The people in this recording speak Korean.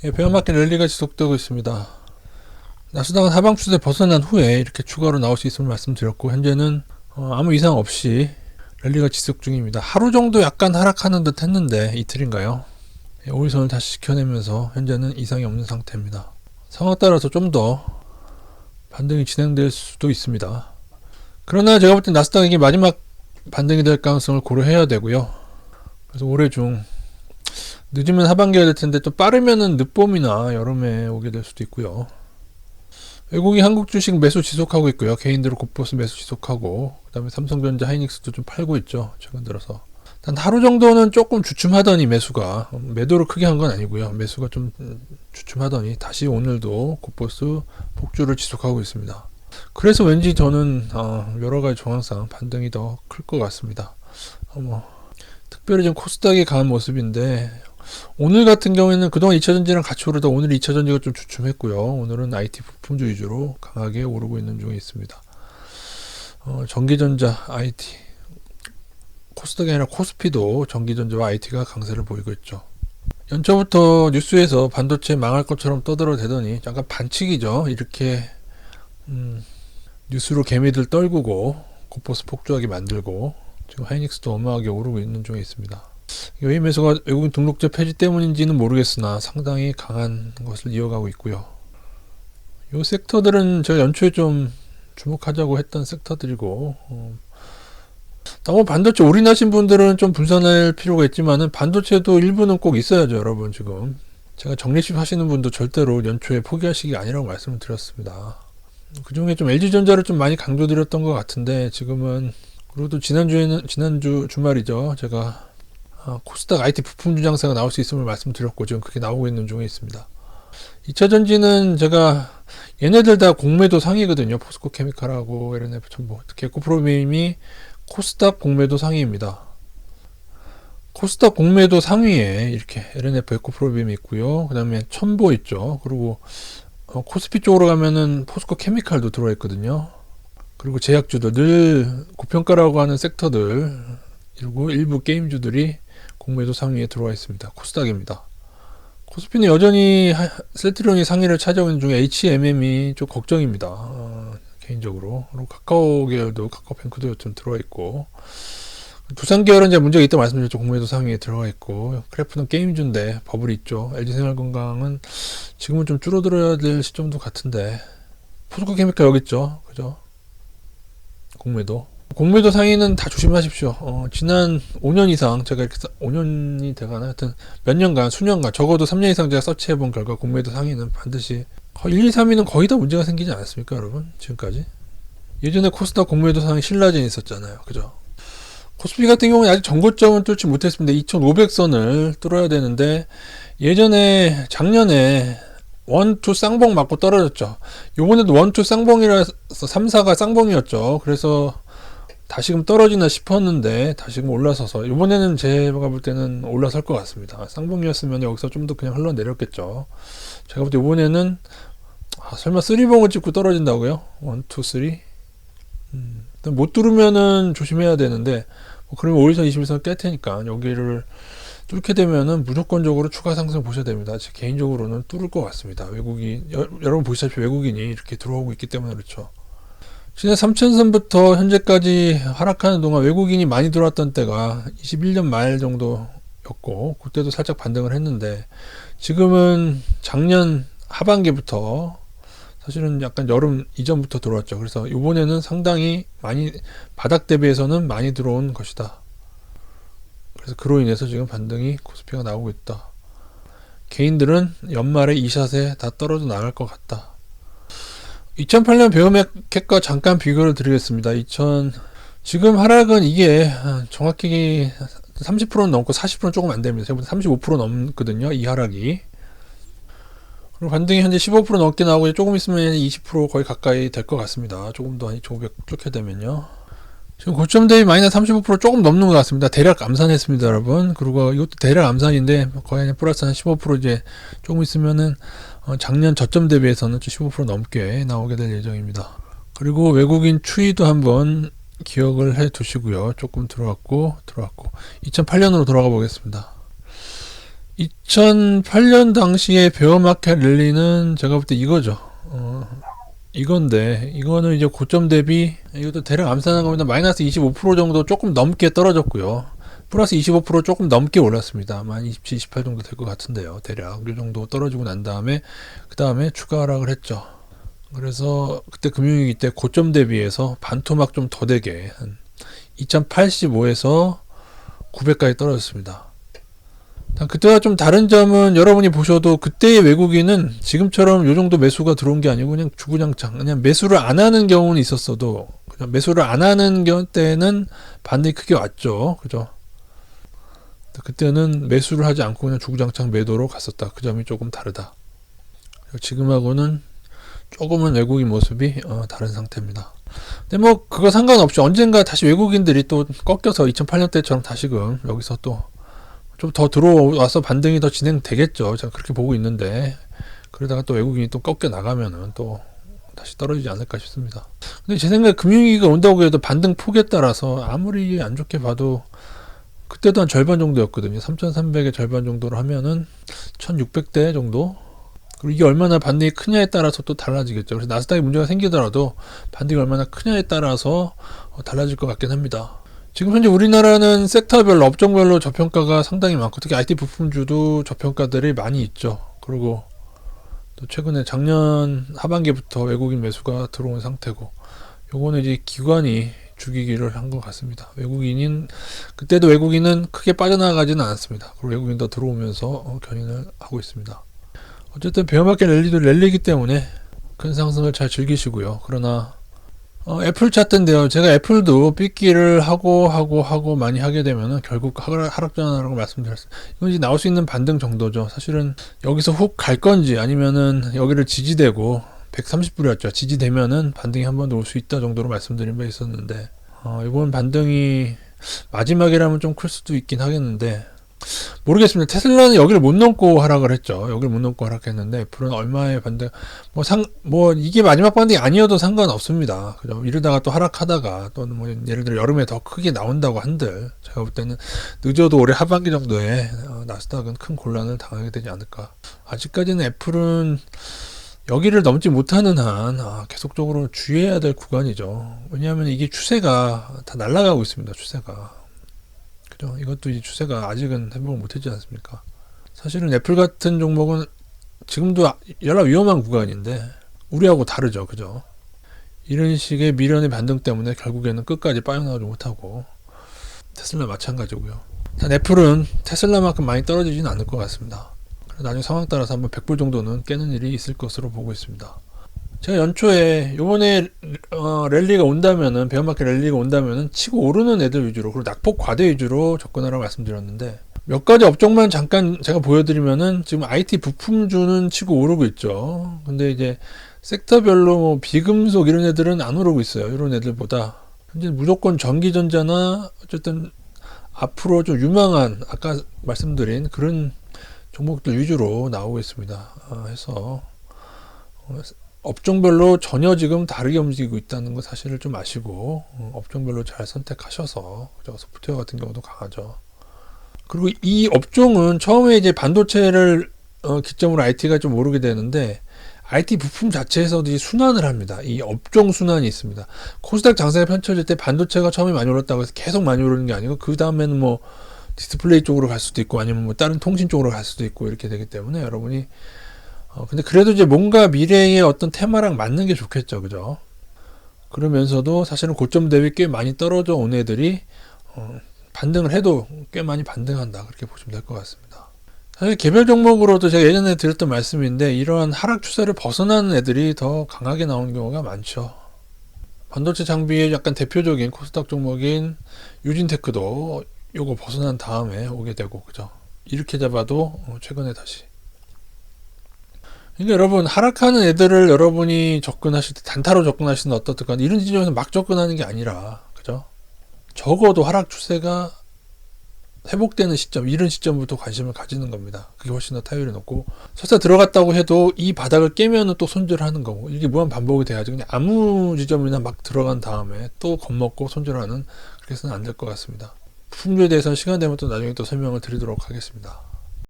예, 베어마켓 랠리가 지속되고 있습니다. 나스닥은 하방 추세 벗어난 후에 이렇게 추가로 나올 수 있음을 말씀드렸고, 현재는 아무 이상 없이 랠리가 지속 중입니다. 하루 정도 약간 하락하는 듯 했는데, 이틀인가요? 예, 5일선을 다시 지켜내면서 현재는 이상이 없는 상태입니다. 상황에 따라서 좀 더 반등이 진행될 수도 있습니다. 그러나 제가 볼 때 나스닥이 이게 마지막 반등이 될 가능성을 고려해야 되고요. 그래서 올해 중 늦으면 하반기가 될 텐데, 또 빠르면은 늦봄이나 여름에 오게 될 수도 있고요. 외국인 한국 주식 매수 지속하고 있고요. 개인들은 곧버스 매수 지속하고, 그 다음에 삼성전자, 하이닉스도 좀 팔고 있죠. 최근 들어서. 단 하루 정도는 조금 주춤하더니 매수가, 매도를 크게 한 건 아니고요. 매수가 좀 주춤하더니 다시 오늘도 곧버스 폭주를 지속하고 있습니다. 그래서 왠지 저는 여러가지 정황상 반등이 더 클 것 같습니다. 특별히 좀 코스닥이 강한 모습인데, 오늘 같은 경우에는 그동안 2차전지랑 같이 오르다 오늘 2차전지가 좀 주춤했고요. 오늘은 IT 부품주 위주로 강하게 오르고 있는 중에 있습니다. 전기전자, IT, 코스닥이 아니라 코스피도 전기전자와 IT가 강세를 보이고 있죠. 연초부터 뉴스에서 반도체 망할 것처럼 떠들어대더니 잠깐 반칙이죠. 이렇게 뉴스로 개미들 떨구고 곧버스 폭주하게 만들고, 지금 하이닉스도 어마하게 오르고 있는 중에 있습니다. 이 매수가 외국인 등록제 폐지 때문인지는 모르겠으나 상당히 강한 것을 이어가고 있고요. 이 섹터들은 제가 연초에 좀 주목하자고 했던 섹터들이고, 너무 반도체 올인하신 분들은 좀 분산할 필요가 있지만은 반도체도 일부는 꼭 있어야죠. 여러분, 지금 제가 적립식 하시는 분도 절대로 연초에 포기하시기 아니라고 말씀을 드렸습니다. 그 중에 좀 LG전자를 좀 많이 강조드렸던 것 같은데, 지금은, 그리고 또 지난주 주말이죠. 제가 코스닥 IT 부품주 장세가 나올 수 있음을 말씀드렸고, 지금 그게 나오고 있는 중에 있습니다. 2차전지는 제가 얘네들 다 공매도 상위거든요. 포스코 케미칼하고 LNF 첨보, 특히 에코프로빔이 코스닥 공매도 상위입니다. 코스닥 공매도 상위에 이렇게 LNF 에코프로빔이 있고요. 그 다음에 첨보 있죠. 그리고 코스피 쪽으로 가면은 포스코 케미칼도 들어와 있거든요. 그리고 제약주들, 늘 고평가라고 하는 섹터들, 그리고 일부 게임주들이 공매도 상위에 들어와 있습니다. 코스닥입니다. 코스피는 여전히 셀트리온이 상위를 차지하고 있는 중에 HMM이 좀 걱정입니다. 개인적으로. 그리고 카카오 계열도, 카카오뱅크도 좀 들어와 있고, 두산 계열은 이제 문제가 있다고 말씀드렸죠. 공매도 상위에 들어가 있고, 크래프는 게임주인데 버블이 있죠. LG생활건강은 지금은 좀 줄어들어야 될 시점도 같은데, 포스코 케미칼 여기 있죠. 그죠? 공매도 상위는 다 조심하십시오. 지난 5년 이상, 제가 이렇게 5년이 돼가나? 하여튼 몇 년간, 수년간, 적어도 3년 이상 제가 서치해본 결과 공매도 상위는 반드시 1, 2, 3위는 거의 다 문제가 생기지 않았습니까, 여러분? 지금까지. 예전에 코스닥 공매도 상위 신라젠 있었잖아요. 그죠? 코스피 같은 경우는 아직 전고점은 뚫지 못했습니다. 2500선을 뚫어야 되는데, 예전에, 작년에 1, 2 쌍봉 맞고 떨어졌죠. 요번에도 1, 2 쌍봉이라서 3, 4가 쌍봉이었죠. 그래서 다시금 떨어지나 싶었는데 다시금 올라서서, 이번에는 제가 볼 때는 올라설 것 같습니다. 쌍봉이었으면 여기서 좀 더 그냥 흘러내렸겠죠. 제가 볼 때 이번에는 설마 3봉을 찍고 떨어진다고요? 1, 2, 3? 못 뚫으면은 조심해야 되는데, 그러면 5일선 21선 깰 테니까 여기를 뚫게 되면은 무조건적으로 추가 상승 보셔야 됩니다. 제 개인적으로는 뚫을 것 같습니다. 여러분 보시다시피 외국인이 이렇게 들어오고 있기 때문에 그렇죠. 지난 3000선부터 현재까지 하락하는 동안 외국인이 많이 들어왔던 때가 21년 말 정도였고, 그때도 살짝 반등을 했는데, 지금은 작년 하반기부터, 사실은 약간 여름 이전부터 들어왔죠. 그래서 이번에는 상당히 많이, 바닥 대비해서는 많이 들어온 것이다. 그래서 그로 인해서 지금 반등이 코스피가 나오고 있다. 개인들은 연말에 이 샷에 다 떨어져 나갈 것 같다. 2008년 베어마켓과 잠깐 비교를 드리겠습니다. 지금 하락은 이게 정확히 30%는 넘고 40%는 조금 안 됩니다. 생각보다 35% 넘거든요. 이 하락이. 그리고 반등이 현재 15% 넘게 나오고, 조금 있으면 20% 거의 가까이 될 것 같습니다. 조금 더 2,500 뚫게 되면요. 지금 고점 대비 마이너스 35% 조금 넘는 것 같습니다. 대략 암산했습니다, 여러분. 그리고 이것도 대략 암산인데 거의 플러스 한 15% 이제 조금 있으면은 작년 저점 대비해서는 15% 넘게 나오게 될 예정입니다. 그리고 외국인 추이도 한번 기억을 해 두시고요. 조금 들어왔고 2008년으로 돌아가 보겠습니다. 2008년 당시에 베어마켓 랠리는 제가 볼 때 이거죠. 이건데 이거는 이제 고점 대비 이것도 대략 암산한 겁니다. 마이너스 25% 정도 조금 넘게 떨어졌고요. 플러스 25% 조금 넘게 올랐습니다. 한 27, 28 정도 될 것 같은데요. 대략 이 정도 떨어지고 난 다음에 그 다음에 추가 하락을 했죠. 그래서 그때 금융위기 때 고점 대비해서 반토막 좀 더 되게 한 2085에서 900까지 떨어졌습니다. 그때와 좀 다른 점은 여러분이 보셔도 그때의 외국인은 지금처럼 요 정도 매수가 들어온 게 아니고 그냥 주구장창 그냥 매수를 안 하는 경우는 있었어도 그냥 매수를 안 하는 때는 반등이 크게 왔죠. 그죠? 그때는 매수를 하지 않고 그냥 주구장창 매도로 갔었다. 그 점이 조금 다르다. 지금하고는 조금은 외국인 모습이 다른 상태입니다. 근데 뭐 그거 상관없이 언젠가 다시 외국인들이 또 꺾여서 2008년 때처럼 다시금 여기서 또 좀 더 들어와서 반등이 더 진행되겠죠. 제가 그렇게 보고 있는데 그러다가 또 외국인이 또 꺾여 나가면은 또 다시 떨어지지 않을까 싶습니다. 근데 제 생각에 금융위기가 온다고 해도 반등 폭에 따라서 아무리 안 좋게 봐도 그때도 한 절반 정도였거든요. 3,300의 절반 정도로 하면은 1,600대 정도. 그리고 이게 얼마나 반등이 크냐에 따라서 또 달라지겠죠. 그래서 나스닥에 문제가 생기더라도 반등이 얼마나 크냐에 따라서 달라질 것 같긴 합니다. 지금 현재 우리나라는 섹터별로 업종별로 저평가가 상당히 많고 특히 IT 부품주도 저평가들이 많이 있죠. 그리고 또 최근에 작년 하반기부터 외국인 매수가 들어온 상태고 요거는 이제 기관이 죽이기를 한 것 같습니다. 그때도 외국인은 크게 빠져나가지는 않았습니다. 그리고 외국인 더 들어오면서 견인을 하고 있습니다. 어쨌든 베어마켓 랠리도 랠리이기 때문에 큰 상승을 잘 즐기시고요. 그러나 애플 차트인데요. 제가 애플도 삐끼를 하고 많이 하게 되면은 결국 하락 전환이라고 말씀드렸어요. 이건 이제 나올 수 있는 반등 정도죠. 사실은 여기서 훅 갈 건지 아니면은 여기를 지지되고 130불이었죠. 지지되면은 반등이 한 번 더 올 수 있다 정도로 말씀드린 바 있었는데 이번 반등이 마지막이라면 좀 클 수도 있긴 하겠는데 모르겠습니다. 테슬라는 여기를 못 넘고 하락을 했죠. 여기를 못 넘고 하락했는데 애플은 얼마의 반등 이게 마지막 반등이 아니어도 상관없습니다. 그죠? 이러다가 또 하락하다가 또는 뭐 예를 들어 여름에 더 크게 나온다고 한들 제가 볼 때는 늦어도 올해 하반기 정도에 나스닥은 큰 곤란을 당하게 되지 않을까. 아직까지는 애플은 여기를 넘지 못하는 한 계속적으로 주의해야 될 구간이죠. 왜냐하면 이게 추세가 다 날아가고 있습니다. 추세가. 그죠? 이것도 이 추세가 아직은 회복을 못했지 않습니까? 사실은 애플 같은 종목은 지금도 연락 위험한 구간인데 우리하고 다르죠. 그죠? 이런 식의 미련의 반등 때문에 결국에는 끝까지 빠져나가지 못하고 테슬라 마찬가지고요. 단 애플은 테슬라만큼 많이 떨어지지는 않을 것 같습니다. 나중에 상황 따라서 한번 100불 정도는 깨는 일이 있을 것으로 보고 있습니다. 제가 연초에 요번에 랠리가 온다면은 베어마켓 랠리가 온다면은 치고 오르는 애들 위주로 그리고 낙폭 과대 위주로 접근하라고 말씀드렸는데 몇 가지 업종만 잠깐 제가 보여드리면은 지금 IT 부품주는 치고 오르고 있죠. 근데 이제 섹터별로 뭐 비금속 이런 애들은 안 오르고 있어요. 이런 애들보다 현재 무조건 전기전자나 어쨌든 앞으로 좀 유망한 아까 말씀드린 그런 종목들 위주로 나오고 있습니다. 해서 업종별로 전혀 지금 다르게 움직이고 있다는 거 사실을 좀 아시고 업종별로 잘 선택하셔서 소프트웨어 같은 경우도 강하죠. 그리고 이 업종은 처음에 이제 반도체를 기점으로 IT가 좀 오르게 되는데 IT 부품 자체에서도 순환을 합니다. 이 업종 순환이 있습니다. 코스닥 장세가 펼쳐질 때 반도체가 처음에 많이 올랐다고 해서 계속 많이 오르는 게 아니고 그 다음에는 뭐 디스플레이 쪽으로 갈 수도 있고 아니면 뭐 다른 통신 쪽으로 갈 수도 있고 이렇게 되기 때문에 여러분이 근데 그래도 이제 뭔가 미래의 어떤 테마랑 맞는 게 좋겠죠. 그죠? 그러면서도 사실은 고점 대비 꽤 많이 떨어져 온 애들이 반등을 해도 꽤 많이 반등한다. 그렇게 보시면 될 것 같습니다. 사실 개별 종목으로도 제가 예전에 드렸던 말씀인데 이러한 하락 추세를 벗어나는 애들이 더 강하게 나오는 경우가 많죠. 반도체 장비의 약간 대표적인 코스닥 종목인 유진테크도 요거 벗어난 다음에 오게 되고 그죠? 이렇게 잡아도 최근에 다시 그러니까 여러분 하락하는 애들을 여러분이 접근하실 때 단타로 접근하시는 어떻든 이런 지점에서 막 접근하는 게 아니라 그죠? 적어도 하락 추세가 회복되는 시점 이런 시점부터 관심을 가지는 겁니다. 그게 훨씬 더 타율이 높고 설사 들어갔다고 해도 이 바닥을 깨면은 또 손절을 하는 거고 이게 무한 반복이 돼야지 그냥 아무 지점이나 막 들어간 다음에 또 겁먹고 손절하는 그렇게 해서는 안 될 것 같습니다. 부품주에 대해서는 시간 되면 또 나중에 또 설명을 드리도록 하겠습니다.